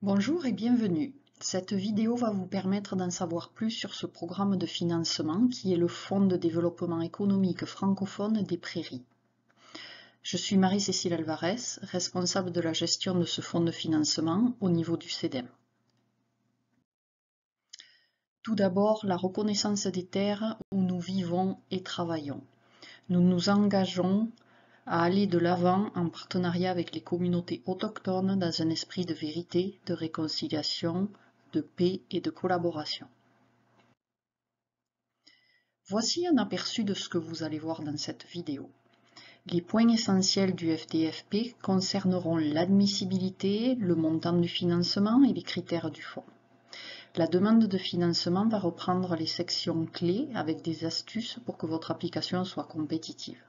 Bonjour et bienvenue. Cette vidéo va vous permettre d'en savoir plus sur ce programme de financement qui est le Fonds de développement économique francophone des Prairies. Je suis Marie-Cécile Alvarez, responsable de la gestion de ce fonds de financement au niveau du CEDEM. Tout d'abord, la reconnaissance des terres où nous vivons et travaillons. Nous nous engageons à aller de l'avant en partenariat avec les communautés autochtones dans un esprit de vérité, de réconciliation, de paix et de collaboration. Voici un aperçu de ce que vous allez voir dans cette vidéo. Les points essentiels du FDFP concerneront l'admissibilité, le montant du financement et les critères du fonds. La demande de financement va reprendre les sections clés avec des astuces pour que votre application soit compétitive.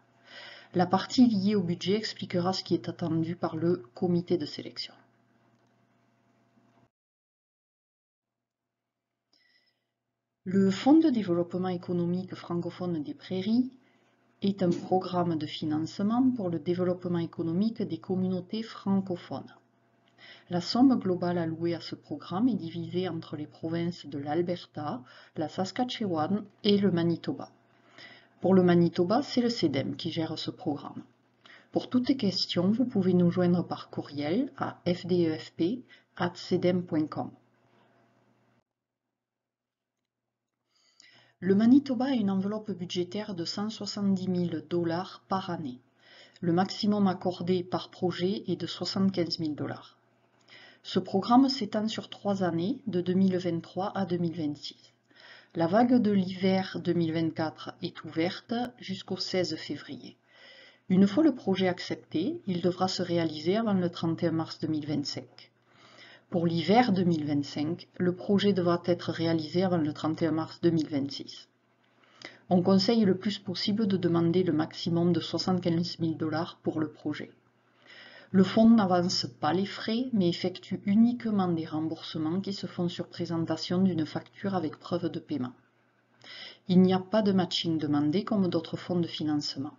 La partie liée au budget expliquera ce qui est attendu par le comité de sélection. Le Fonds de développement économique francophone des Prairies est un programme de financement pour le développement économique des communautés francophones. La somme globale allouée à ce programme est divisée entre les provinces de l'Alberta, la Saskatchewan et le Manitoba. Pour le Manitoba, c'est le CEDEM qui gère ce programme. Pour toutes questions, vous pouvez nous joindre par courriel à fdefp@cedem.com. Le Manitoba a une enveloppe budgétaire de 170 000 $ par année. Le maximum accordé par projet est de 75 000 $. Ce programme s'étend sur 3 années, de 2023 à 2026. La vague de l'hiver 2024 est ouverte jusqu'au 16 février. Une fois le projet accepté, il devra se réaliser avant le 31 mars 2025. Pour l'hiver 2025, le projet devra être réalisé avant le 31 mars 2026. On conseille le plus possible de demander le maximum de 75 000 $ pour le projet. Le fonds n'avance pas les frais, mais effectue uniquement des remboursements qui se font sur présentation d'une facture avec preuve de paiement. Il n'y a pas de matching demandé comme d'autres fonds de financement.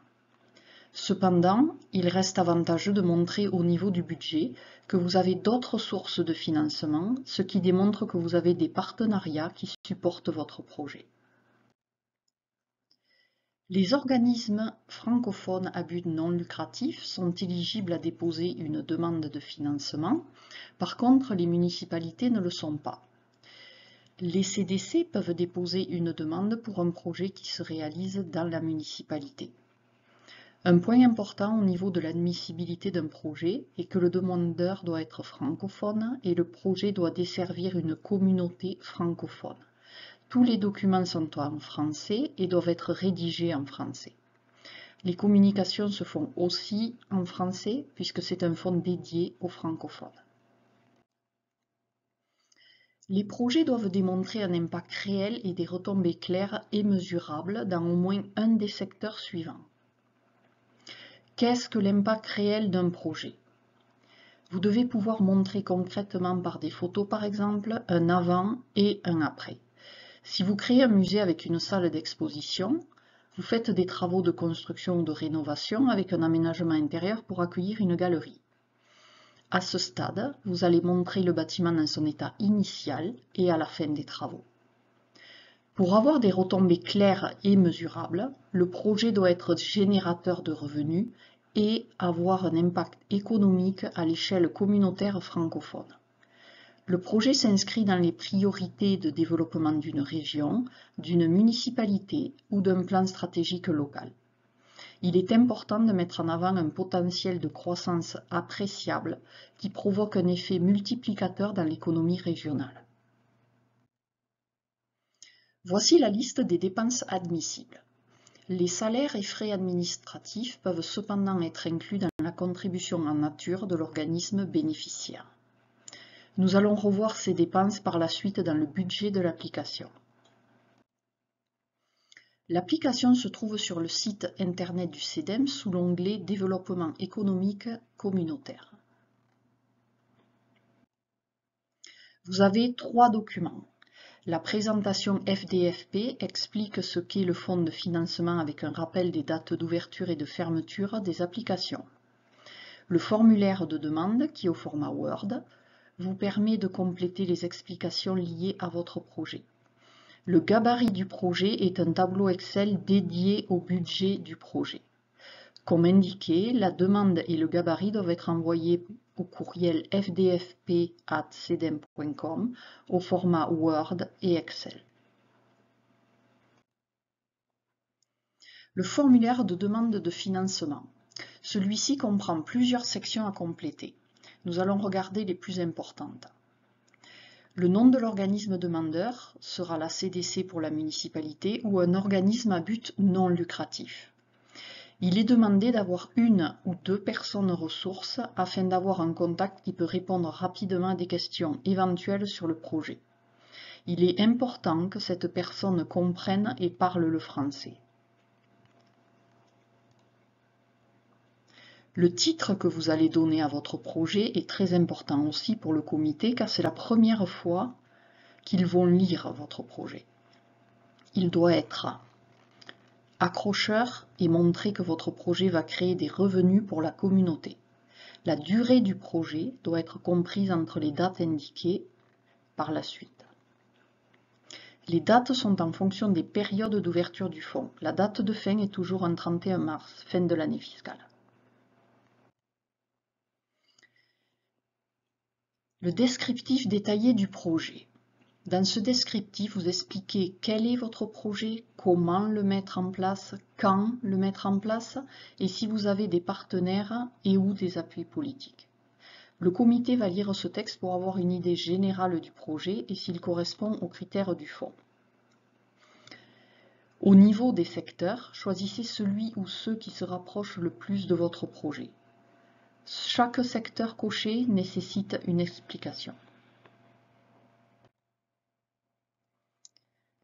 Cependant, il reste avantageux de montrer au niveau du budget que vous avez d'autres sources de financement, ce qui démontre que vous avez des partenariats qui supportent votre projet. Les organismes francophones à but non lucratif sont éligibles à déposer une demande de financement. Par contre, les municipalités ne le sont pas. Les CDC peuvent déposer une demande pour un projet qui se réalise dans la municipalité. Un point important au niveau de l'admissibilité d'un projet est que le demandeur doit être francophone et le projet doit desservir une communauté francophone. Tous les documents sont en français et doivent être rédigés en français. Les communications se font aussi en français puisque c'est un fonds dédié aux francophones. Les projets doivent démontrer un impact réel et des retombées claires et mesurables dans au moins un des secteurs suivants. Qu'est-ce que l'impact réel d'un projet? Vous devez pouvoir montrer concrètement par des photos par exemple un avant et un après. Si vous créez un musée avec une salle d'exposition, vous faites des travaux de construction ou de rénovation avec un aménagement intérieur pour accueillir une galerie. À ce stade, vous allez montrer le bâtiment dans son état initial et à la fin des travaux. Pour avoir des retombées claires et mesurables, le projet doit être générateur de revenus et avoir un impact économique à l'échelle communautaire francophone. Le projet s'inscrit dans les priorités de développement d'une région, d'une municipalité ou d'un plan stratégique local. Il est important de mettre en avant un potentiel de croissance appréciable qui provoque un effet multiplicateur dans l'économie régionale. Voici la liste des dépenses admissibles. Les salaires et frais administratifs peuvent cependant être inclus dans la contribution en nature de l'organisme bénéficiaire. Nous allons revoir ces dépenses par la suite dans le budget de l'application. L'application se trouve sur le site internet du CEDEM sous l'onglet Développement économique communautaire. Vous avez 3 documents. La présentation FDFP explique ce qu'est le fonds de financement avec un rappel des dates d'ouverture et de fermeture des applications. Le formulaire de demande qui est au format Word, vous permet de compléter les explications liées à votre projet. Le gabarit du projet est un tableau Excel dédié au budget du projet. Comme indiqué, la demande et le gabarit doivent être envoyés au courriel fdfp@cedem.com au format Word et Excel. Le formulaire de demande de financement. Celui-ci comprend plusieurs sections à compléter. Nous allons regarder les plus importantes. Le nom de l'organisme demandeur sera la CDC pour la municipalité ou un organisme à but non lucratif. Il est demandé d'avoir une ou deux personnes ressources afin d'avoir un contact qui peut répondre rapidement à des questions éventuelles sur le projet. Il est important que cette personne comprenne et parle le français. Le titre que vous allez donner à votre projet est très important aussi pour le comité car c'est la première fois qu'ils vont lire votre projet. Il doit être accrocheur et montrer que votre projet va créer des revenus pour la communauté. La durée du projet doit être comprise entre les dates indiquées par la suite. Les dates sont en fonction des périodes d'ouverture du fonds. La date de fin est toujours un 31 mars, fin de l'année fiscale. Le descriptif détaillé du projet. Dans ce descriptif, vous expliquez quel est votre projet, comment le mettre en place, quand le mettre en place et si vous avez des partenaires et ou des appuis politiques. Le comité va lire ce texte pour avoir une idée générale du projet et s'il correspond aux critères du fonds. Au niveau des secteurs, choisissez celui ou ceux qui se rapprochent le plus de votre projet. Chaque secteur coché nécessite une explication.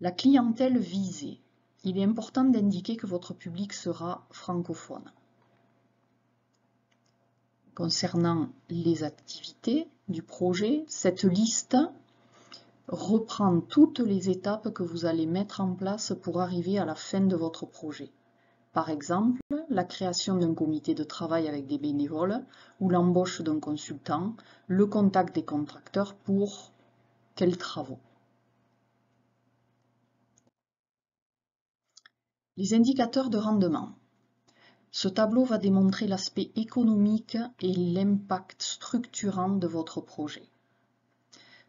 La clientèle visée. Il est important d'indiquer que votre public sera francophone. Concernant les activités du projet, cette liste reprend toutes les étapes que vous allez mettre en place pour arriver à la fin de votre projet. Par exemple, la création d'un comité de travail avec des bénévoles ou l'embauche d'un consultant, le contact des contracteurs pour quels travaux. Les indicateurs de rendement. Ce tableau va démontrer l'aspect économique et l'impact structurant de votre projet.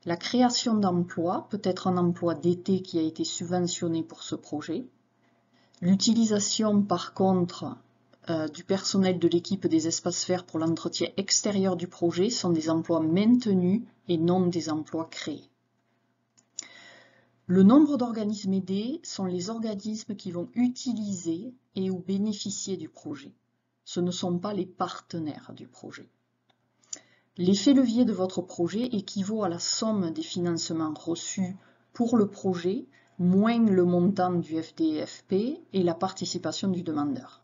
La création d'emplois peut être un emploi d'été qui a été subventionné pour ce projet. L'utilisation, par contre, du personnel de l'équipe des espaces verts pour l'entretien extérieur du projet sont des emplois maintenus et non des emplois créés. Le nombre d'organismes aidés sont les organismes qui vont utiliser et ou bénéficier du projet. Ce ne sont pas les partenaires du projet. L'effet levier de votre projet équivaut à la somme des financements reçus pour le projet moins le montant du FDFP et la participation du demandeur.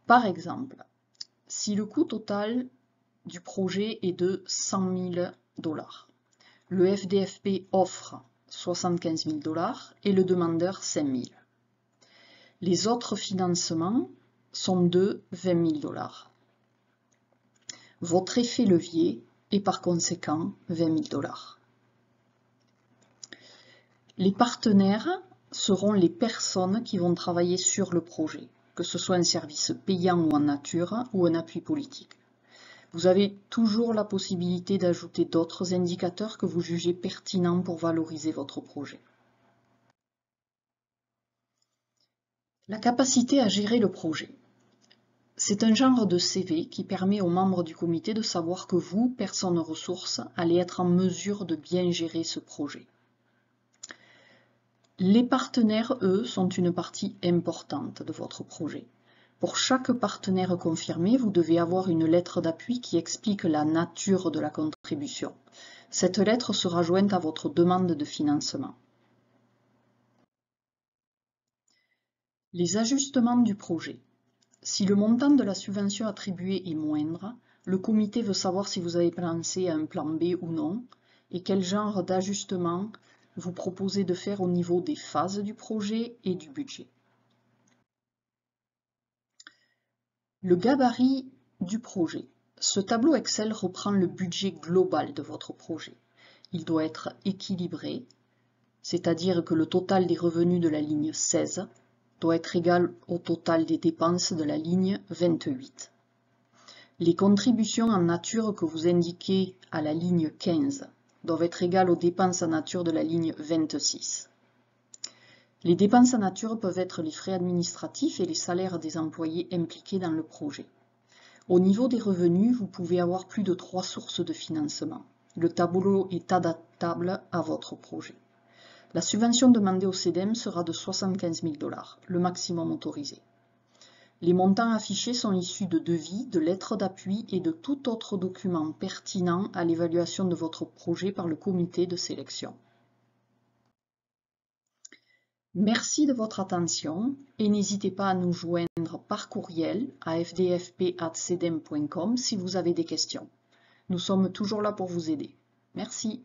Par exemple, si le coût total du projet est de 100 000 $, le FDFP offre 75 000 $ et le demandeur 5 000. Les autres financements sont de 20 000 $. Votre effet levier est par conséquent 20 000 $. Les partenaires seront les personnes qui vont travailler sur le projet, que ce soit un service payant ou en nature ou un appui politique. Vous avez toujours la possibilité d'ajouter d'autres indicateurs que vous jugez pertinents pour valoriser votre projet. La capacité à gérer le projet. C'est un genre de CV qui permet aux membres du comité de savoir que vous, personne ressource, allez être en mesure de bien gérer ce projet. Les partenaires, eux, sont une partie importante de votre projet. Pour chaque partenaire confirmé, vous devez avoir une lettre d'appui qui explique la nature de la contribution. Cette lettre sera jointe à votre demande de financement. Les ajustements du projet. Si le montant de la subvention attribuée est moindre, le comité veut savoir si vous avez pensé à un plan B ou non et quel genre d'ajustement vous proposez de faire au niveau des phases du projet et du budget. Le gabarit du projet. Ce tableau Excel reprend le budget global de votre projet. Il doit être équilibré, c'est-à-dire que le total des revenus de la ligne 16 doit être égal au total des dépenses de la ligne 28. Les contributions en nature que vous indiquez à la ligne 15 doivent être égales aux dépenses en nature de la ligne 26. Les dépenses en nature peuvent être les frais administratifs et les salaires des employés impliqués dans le projet. Au niveau des revenus, vous pouvez avoir plus de 3 sources de financement. Le tableau est adaptable à votre projet. La subvention demandée au CEDEM sera de 75 000 $, le maximum autorisé. Les montants affichés sont issus de devis, de lettres d'appui et de tout autre document pertinent à l'évaluation de votre projet par le comité de sélection. Merci de votre attention et n'hésitez pas à nous joindre par courriel à fdfp@cedem.com si vous avez des questions. Nous sommes toujours là pour vous aider. Merci.